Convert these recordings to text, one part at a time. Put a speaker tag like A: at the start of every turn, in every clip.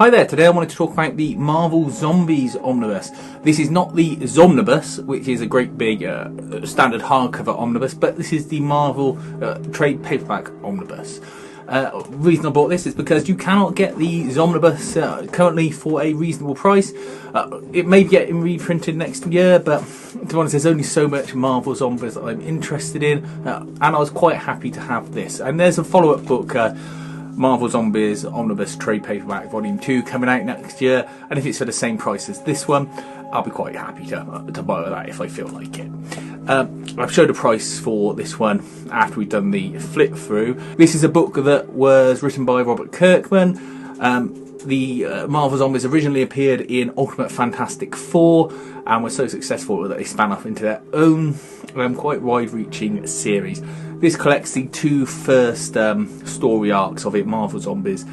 A: Hi there, today I wanted to talk about the Marvel Zombies Omnibus. This is not the Zomnibus, which is a great big standard hardcover omnibus, but this is the Marvel trade paperback omnibus. Reason I bought this is because you cannot get the Zomnibus currently for a reasonable price. It may be getting reprinted next year, but to be honest, there's only so much Marvel Zombies that I'm interested in, and I was quite happy to have this. And there's a follow-up book, Marvel Zombies Omnibus Trade Paperback Volume 2 coming out next year, and if it's for the same price as this one, I'll be quite happy to buy that if I feel like it. I've showed a price for this one after we've done the flip through. This is a book that was written by Robert Kirkman. The Marvel Zombies originally appeared in Ultimate Fantastic Four and were so successful that they span off into their own quite wide-reaching series. This collects the two first story arcs of it, Marvel Zombies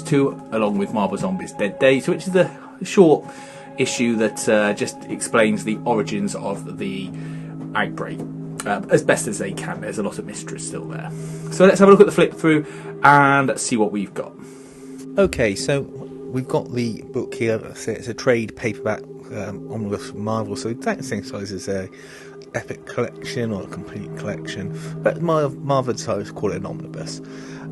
A: 2, along with Marvel Zombies Dead Days, which is a short issue that just explains the origins of the outbreak as best as they can. There's a lot of mystery still there. So let's have a look at the flip through and see what we've got.
B: Okay, so we've got the book here. It's a trade paperback omnibus Marvel, so exact same size as a epic collection or a complete collection, but Marvel decided to call it an omnibus.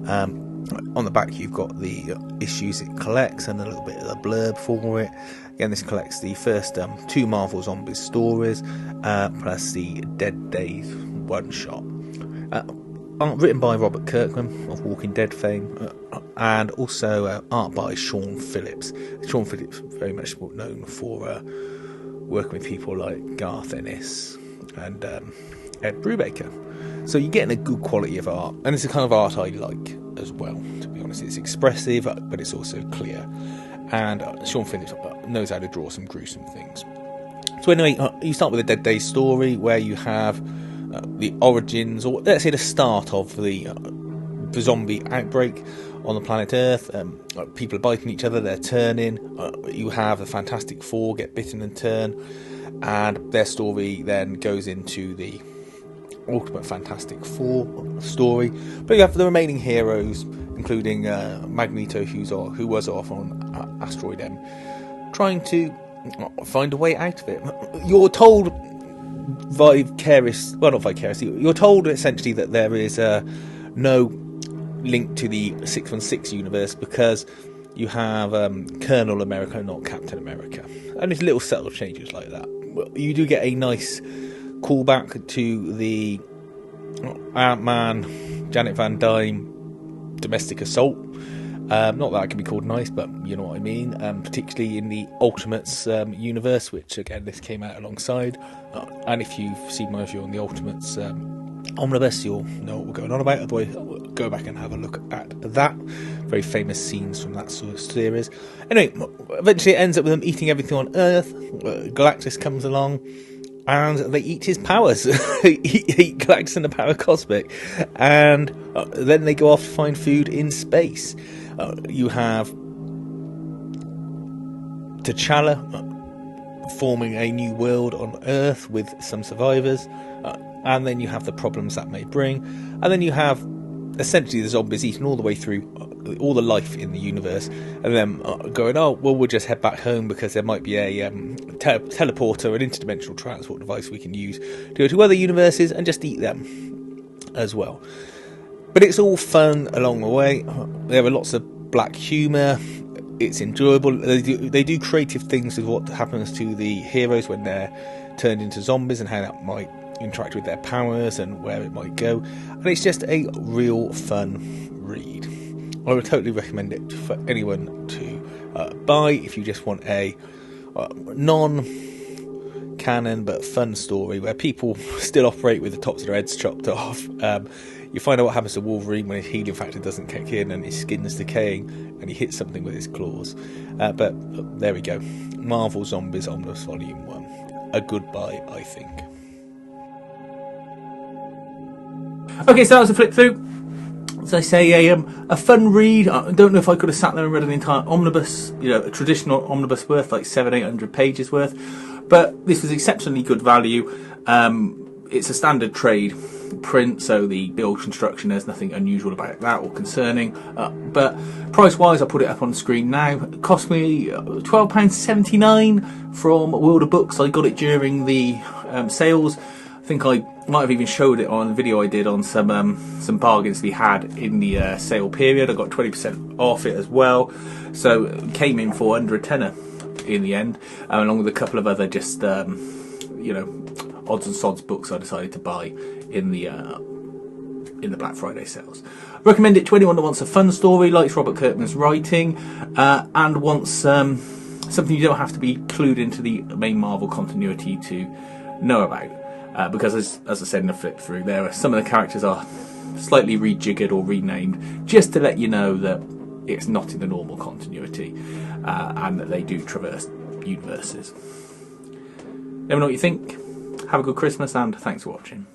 B: On the back you've got the issues it collects and a little bit of the blurb for it. Again, this collects the first two Marvel Zombies stories, plus the Dead Days one-shot. Written by Robert Kirkman of Walking Dead fame, and also art by Sean Phillips. Sean Phillips very much known for working with people like Garth Ennis and Ed Brubaker. So you're getting a good quality of art, and it's the kind of art I like as well, to be honest. It's expressive, but it's also clear, and Sean Phillips knows how to draw some gruesome things. So anyway, you start with a Dead Days story where you have the origins, or let's say the start of the zombie outbreak on the planet Earth. People are biting each other, they're turning. You have the Fantastic Four get bitten and turn, and their story then goes into the Ultimate Fantastic Four story. But you have the remaining heroes, including Magneto, who was off on Asteroid M, trying to find a way out of it. You're told you're told essentially that there is no link to the 616 universe because you have Colonel America, not Captain America, and it's little subtle changes like that. You do get a nice callback to the Ant-Man, Janet Van Dyne domestic assault. Not that it can be called nice, but you know what I mean. Particularly in the Ultimates universe, which again this came out alongside. And if you've seen my review on the Ultimates omnibus, you'll know what we're going on about. Otherwise, go back and have a look at that. Very famous scenes from that sort of series. Anyway, eventually it ends up with them eating everything on Earth. Galactus comes along, and they eat his powers. eat Galactus and the Power Cosmic, and then they go off to find food in space. You have T'Challa forming a new world on Earth with some survivors, and then you have the problems that may bring, and then you have essentially the zombies eating all the way through all the life in the universe, and then going, oh well, we'll just head back home because there might be a teleporter, an interdimensional transport device we can use to go to other universes and just eat them as well. But it's all fun along the way. There are lots of black humour. It's enjoyable. They do creative things with what happens to the heroes when they're turned into zombies and how that might interact with their powers and where it might go. And it's just a real fun read. I would totally recommend it for anyone to buy if you just want a non-canon but fun story where people still operate with the tops of their heads chopped off. You find out what happens to Wolverine when his healing factor doesn't kick in and his skin's decaying and he hits something with his claws. But there we go. Marvel Zombies Omnibus Volume 1. A good buy, I think.
A: Okay, so that was a flip through. As I say, a fun read. I don't know if I could have sat there and read an entire omnibus, a traditional omnibus worth like 700-800 pages worth, but this was exceptionally good value. It's a standard trade print, so the build construction, there's nothing unusual about that or concerning. But price-wise, I put it up on the screen now. It cost me £12.79 from World of Books. I got it during the sales. I think I might have even showed it on a video I did on some bargains we had in the sale period. I got 20% off it as well, so it came in for under a tenner in the end, along with a couple of other just odds and sods books I decided to buy in the Black Friday sales. Recommend it to anyone that wants a fun story, likes Robert Kirkman's writing, and wants something you don't have to be clued into the main Marvel continuity to know about. Because as I said in the flip through, some of the characters are slightly rejiggered or renamed, just to let you know that it's not in the normal continuity, and that they do traverse universes. Let me know what you think. Have a good Christmas, and thanks for watching.